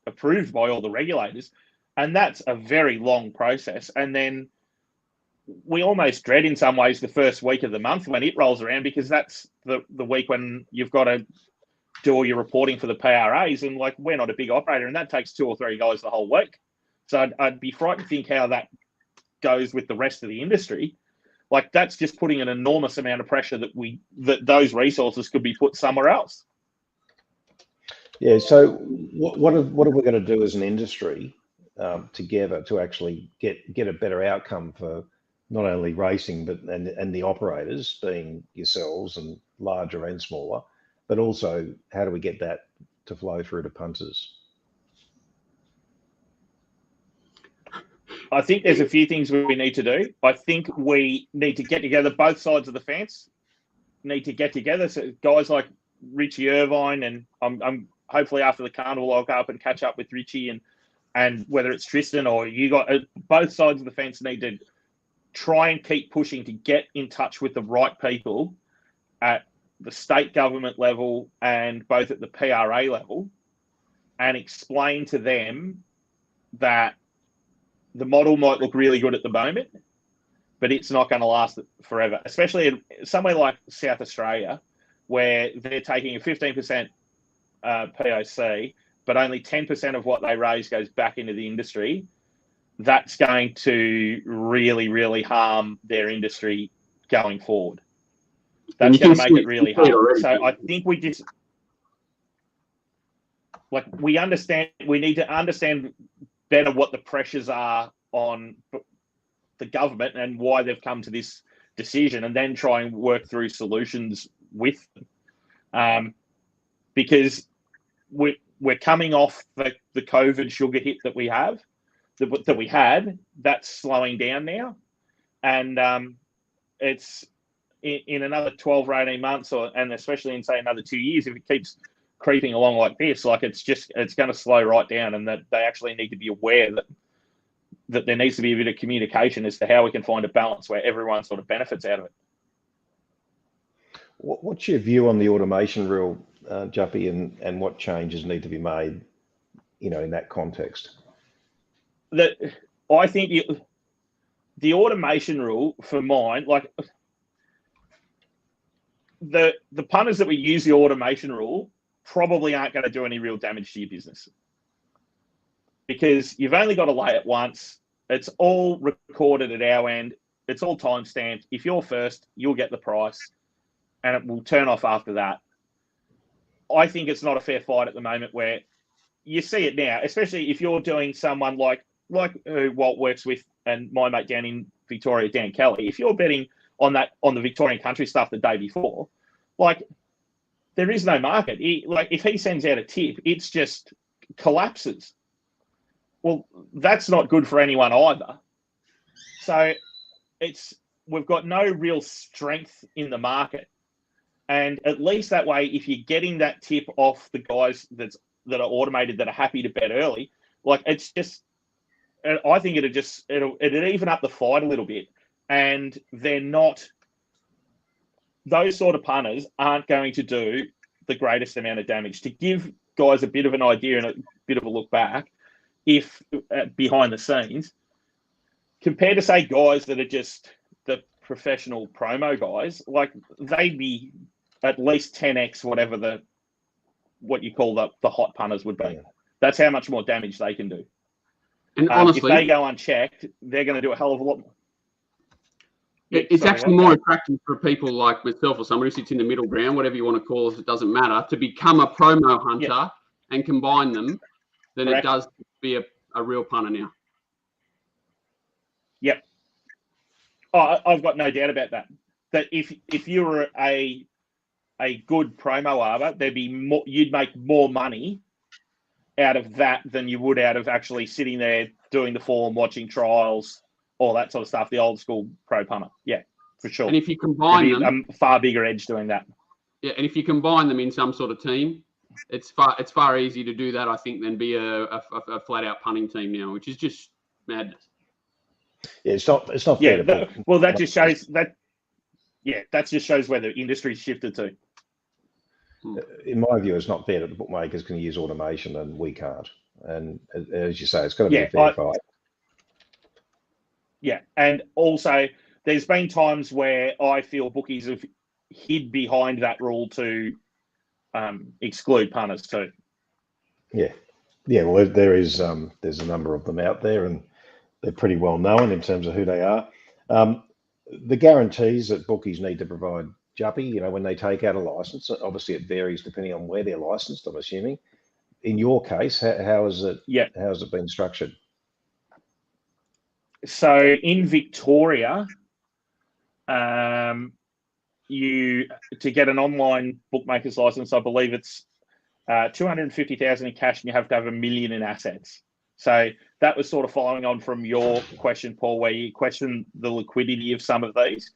approved by all the regulators, and that's a very long process. And then we almost dread in some ways the first week of the month when it rolls around, because that's the week when you've got to do all your reporting for the PRAs, and like we're not a big operator, and that takes 2 or 3 guys the whole week. So I'd be frightened to think how that goes with the rest of the industry. Like that's just putting an enormous amount of pressure that those resources could be put somewhere else. Yeah. So what are we going to do as an industry together to actually get a better outcome for not only racing and the operators, being yourselves and larger and smaller, but also how do we get that to flow through to punters? I think there's a few things we need to do. I think we need to get together. Both sides of the fence need to get together. So guys like Richie Irvine, and I'm hopefully after the carnival I'll go up and catch up with Richie, and whether it's Tristan or you got both sides of the fence need to try and keep pushing to get in touch with the right people at the state government level and both at the PRA level, and explain to them that the model might look really good at the moment, but it's not going to last forever, especially in somewhere like South Australia, where they're taking a 15% POC, but only 10% of what they raise goes back into the industry. That's going to really, really harm their industry going forward. That's going to make it really hard. So I think we just, we need to understand better what the pressures are on the government and why they've come to this decision, and then try and work through solutions with them. Because we're coming off the COVID sugar hit that we had. That's slowing down now, and it's in another 12 or 18 months, and especially in say another 2 years, if it keeps creeping along like this, like it's going to slow right down, and that they actually need to be aware that there needs to be a bit of communication as to how we can find a balance where everyone sort of benefits out of it. What's your view on the automation rule, Juppy, and what changes need to be made, in that context? I think the automation rule for mine, like the punters that we use the automation rule probably aren't going to do any real damage to your business, because you've only got to lay it once. It's all recorded at our end. It's all time stamped. If you're first, you'll get the price, and it will turn off after that. I think it's not a fair fight at the moment, where you see it now, especially if you're doing someone like who Walt works with, and my mate down in Victoria, Dan Kelly. If you're betting on the Victorian country stuff the day before, like, there is no market. If he sends out a tip, it's just collapses. Well, that's not good for anyone either. So we've got no real strength in the market. And at least that way, if you're getting that tip off the guys that are automated, that are happy to bet early, like, it's just, I think it'll even up the fight a little bit. And those sort of punters aren't going to do the greatest amount of damage. To give guys a bit of an idea and a bit of a look back, if behind the scenes, compared to say guys that are just the professional promo guys, like, they'd be at least 10x whatever what you call the hot punters would be. That's how much more damage they can do. And honestly, if they go unchecked, they're going to do a hell of a lot more. It's actually more attractive for people like myself or somebody who sits in the middle ground, whatever you want to call it, it doesn't matter, to become a promo hunter and combine them than it does to be a real punter now. Yep. Oh, I've got no doubt about that. That if you were a good promo arbor, you'd make more money out of that than you would out of actually sitting there doing the form, watching trials, all that sort of stuff. The old school pro punter, yeah, for sure. And if you combine them, a far bigger edge doing that. Yeah, and if you combine them in some sort of team, it's far easier to do that, I think, than be a flat out punting team now, which is just madness. Yeah, it's not fair. That just shows that. Yeah, that just shows where the industry's shifted to. In my view, it's not fair that the bookmakers can use automation and we can't. And as you say, it's got to be a fair fight. Yeah, and also there's been times where I feel bookies have hid behind that rule to exclude punters too. Yeah. Well, there's a number of them out there, and they're pretty well known in terms of who they are. The guarantees that bookies need to provide, Juppy, when they take out a license, obviously it varies depending on where they're licensed, I'm assuming. In your case, how has it been structured? So in Victoria, to get an online bookmaker's license, I believe it's 250,000 in cash, and you have to have $1 million in assets. So that was sort of following on from your question, Paul, where you questioned the liquidity of some of these.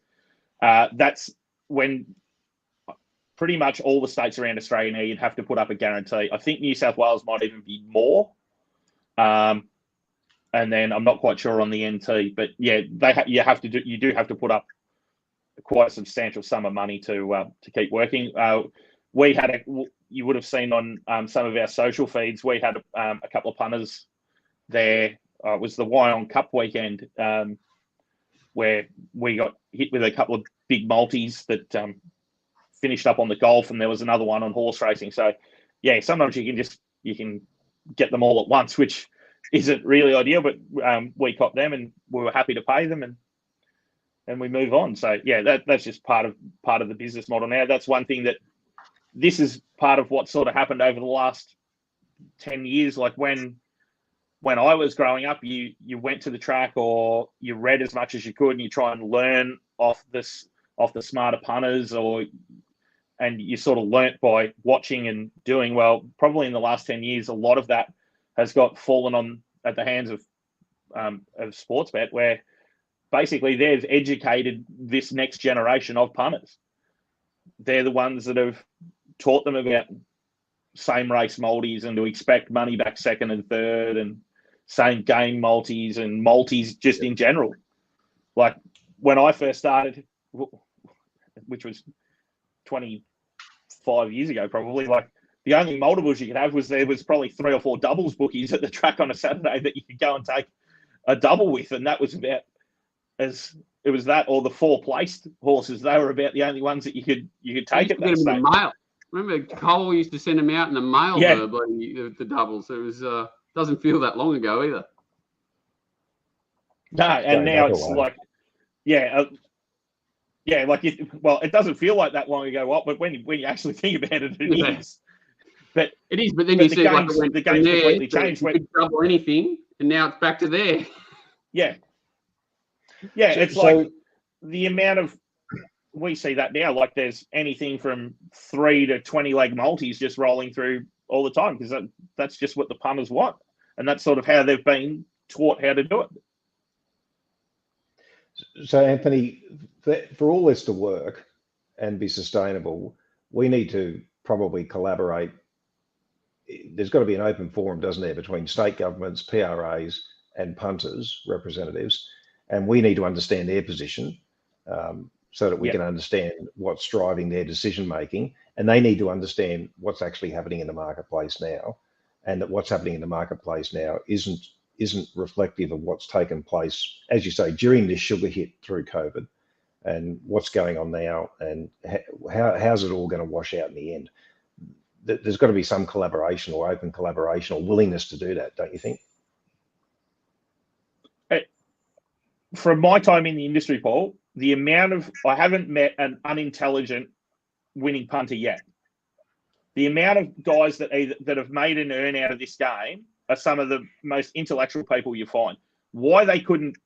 That's when pretty much all the states around Australia now, you'd have to put up a guarantee. I think New South Wales might even be more. And then I'm not quite sure on the NT, but yeah, you do have to put up quite a substantial sum of money to keep working. We had you would have seen on some of our social feeds, we had a couple of punters there. It was the Wyong Cup weekend where we got hit with a couple of big multis that finished up on the golf, and there was another one on horse racing. So yeah, sometimes you can get them all at once, which isn't really ideal, but we caught them and we were happy to pay them, and we move on. So yeah, that's just part of the business model now. That's one thing that this is part of what sort of happened over the last 10 years. Like when when I was growing up, you went to the track or you read as much as you could, and you try and learn off the smarter punters, and you sort of learnt by watching and doing. Well, probably in the last 10 years, a lot of that has got fallen on at the hands of Sportsbet, where basically they've educated this next generation of punters. They're the ones that have taught them about same race multis and to expect money back second and third, and same game multis and multis just in general. Like when I first started, which was 25 years ago, probably, like the only multiples you could have was there was probably 3 or 4 doubles bookies at the track on a Saturday that you could go and take a double with, and that was about as it was that, or the 4 placed horses. They were about the only ones that you could take at that stage. Mail. Remember, Cole used to send them out in the mail. Yeah. The doubles. It was doesn't feel that long ago either. No, and now it's like, like it doesn't feel like that long ago, but when you actually think about it, it is. But it is. But then you see the game's completely changed. You could double anything, and now it's back to there. Yeah. Yeah, it's like the amount of, we see that now, like there's anything from 3 to 20 leg multis just rolling through all the time, because that's just what the punters want. And that's sort of how they've been taught how to do it. So, Anthony, for all this to work and be sustainable, we need to probably collaborate. There's got to be an open forum, doesn't there, between state governments, PRAs, and punters, representatives, and we need to understand their position so that we can understand what's driving their decision making, and they need to understand what's actually happening in the marketplace now, and that what's happening in the marketplace now isn't reflective of what's taken place, as you say, during this sugar hit through COVID, and what's going on now, and how's it all going to wash out in the end. There's got to be some collaboration or open collaboration or willingness to do that, don't you think? From my time in the industry, Paul, the amount of, I haven't met an unintelligent winning punter yet. The amount of guys that have made an earn out of this game are some of the most intellectual people you find. Why they couldn't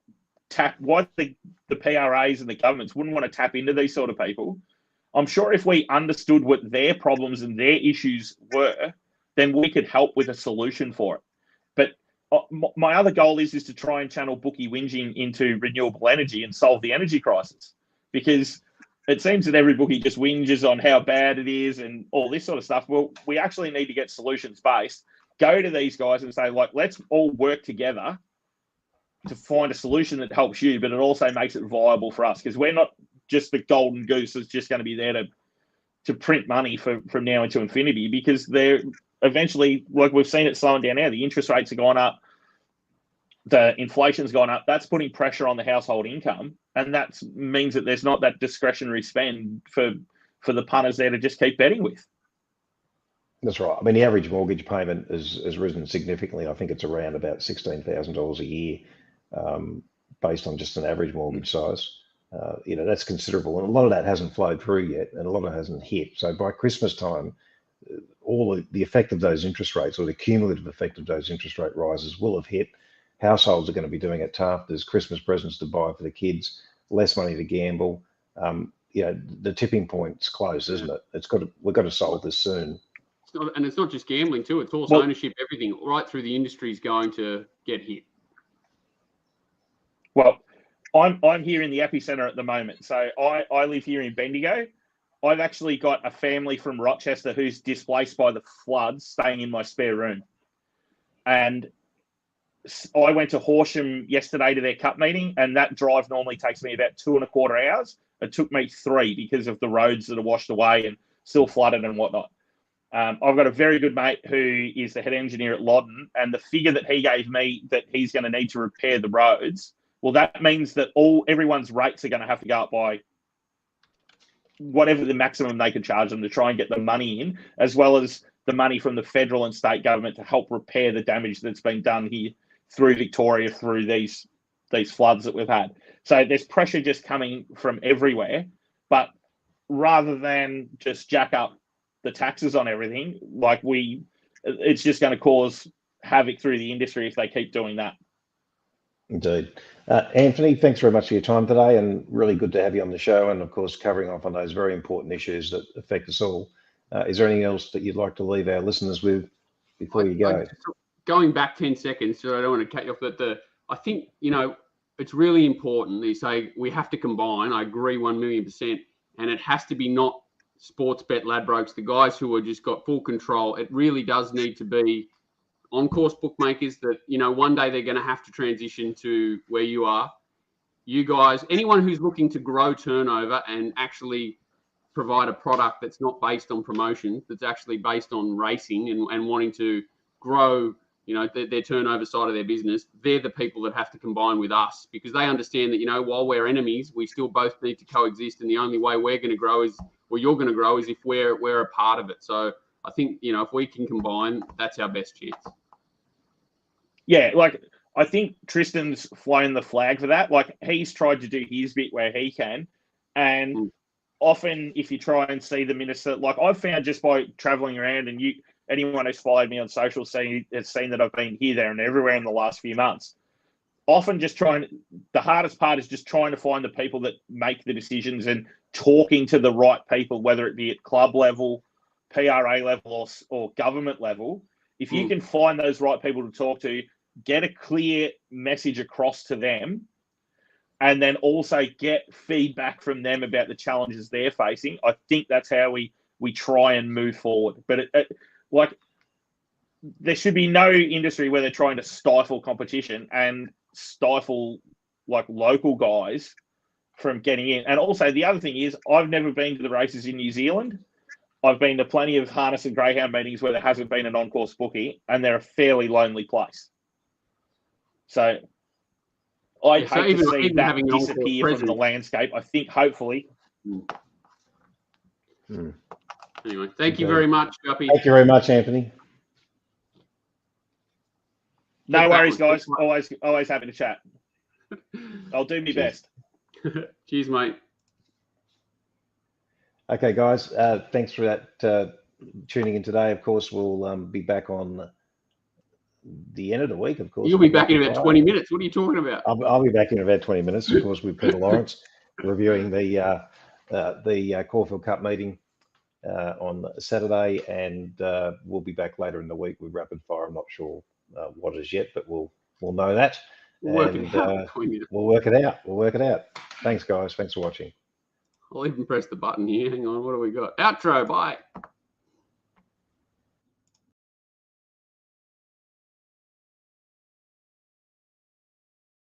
why the PRAs and the governments wouldn't want to tap into these sort of people, I'm sure if we understood what their problems and their issues were, then we could help with a solution for it. But my other goal is to try and channel bookie whinging into renewable energy and solve the energy crisis, because it seems that every bookie just whinges on how bad it is and all this sort of stuff. Well, we actually need to get solutions based. Go to these guys and say, like, let's all work together to find a solution that helps you, but it also makes it viable for us, because we're not just the golden goose that's just going to be there to print money from now into infinity, because they're eventually, like we've seen it slowing down now, the interest rates have gone up, the inflation's gone up. That's putting pressure on the household income, and that means that there's not that discretionary spend for the punters there to just keep betting with. That's right. I mean, the average mortgage payment has risen significantly. I think it's around about $16,000 a year, based on just an average mortgage size. That's considerable, and a lot of that hasn't flowed through yet, and a lot of it hasn't hit. So by Christmas time, all the effect of those interest rates, or the cumulative effect of those interest rate rises, will have hit. Households are going to be doing it tough. There's Christmas presents to buy for the kids, less money to gamble. The tipping point's close, isn't it? We've got to solve this soon. It's not just gambling too. It's also ownership. Everything right through the industry is going to get hit. Well, I'm here in the epicenter at the moment. So I live here in Bendigo. I've actually got a family from Rochester who's displaced by the floods staying in my spare room. And I went to Horsham yesterday to their cup meeting, and that drive normally takes me about 2.25 hours. It took me 3 because of the roads that are washed away and still flooded and whatnot. I've got a very good mate who is the head engineer at Loddon, and the figure that he gave me that he's going to need to repair the roads, well, that means that everyone's rates are going to have to go up by whatever the maximum they could charge them to try and get the money in, as well as the money from the federal and state government to help repair the damage that's been done here through Victoria, through these floods that we've had. So there's pressure just coming from everywhere. But rather than just jack up the taxes on everything, it's just going to cause havoc through the industry if they keep doing that. Indeed. Anthony, thanks very much for your time today, and really good to have you on the show, and of course covering off on those very important issues that affect us all. Is there anything else that you'd like to leave our listeners with before you go? Going back 10 seconds, so I don't want to cut you off, but I think, it's really important. They say we have to combine. I agree 1,000,000%. And it has to be not sports bet Ladbrokes, the guys who are just got full control. It really does need to be on-course bookmakers that, one day they're going to have to transition to where you are. You guys, anyone who's looking to grow turnover and actually provide a product that's not based on promotion, that's actually based on racing and wanting to grow, their turnover side of their business, they're the people that have to combine with us, because they understand that, while we're enemies, we still both need to coexist. And the only way we're going to grow you're going to grow is if we're a part of it. So I think, if we can combine, that's our best chance. Yeah, I think Tristan's flown the flag for that. He's tried to do his bit where he can. And often if you try and see the minister, I've found just by traveling around, and anyone who's followed me on social has seen that I've been here, there and everywhere in the last few months. Often the hardest part is just trying to find the people that make the decisions and talking to the right people, whether it be at club level, PRA level or government level. If you can find those right people to talk to, get a clear message across to them, and then also get feedback from them about the challenges they're facing, I think that's how we try and move forward. But there should be no industry where they're trying to stifle competition and stifle local guys from getting in. And also the other thing is, I've never been to the races in New Zealand. I've been to plenty of harness and greyhound meetings where there hasn't been an on-course bookie, and they're a fairly lonely place. So I'd hate to see that disappear from the landscape. I think hopefully. Anyway, thank you very much, Juppy. Thank you very much, Anthony. No worries, guys. Always happy to chat. I'll do my best. Cheers, mate. Okay, guys. Thanks for that tuning in today. Of course, we'll be back on the end of the week. Of course, you'll be back in about 20 minutes. What are you talking about? I'll be back in about 20 minutes. Of course, with Peter Lawrence reviewing the Caulfield Cup meeting on Saturday, and we'll be back later in the week with rapid fire. I'm not sure what is yet, but we'll know that. We'll work it out. Thanks, guys. Thanks for watching. I'll even press the button here. Hang on. What do we got? Outro. Bye.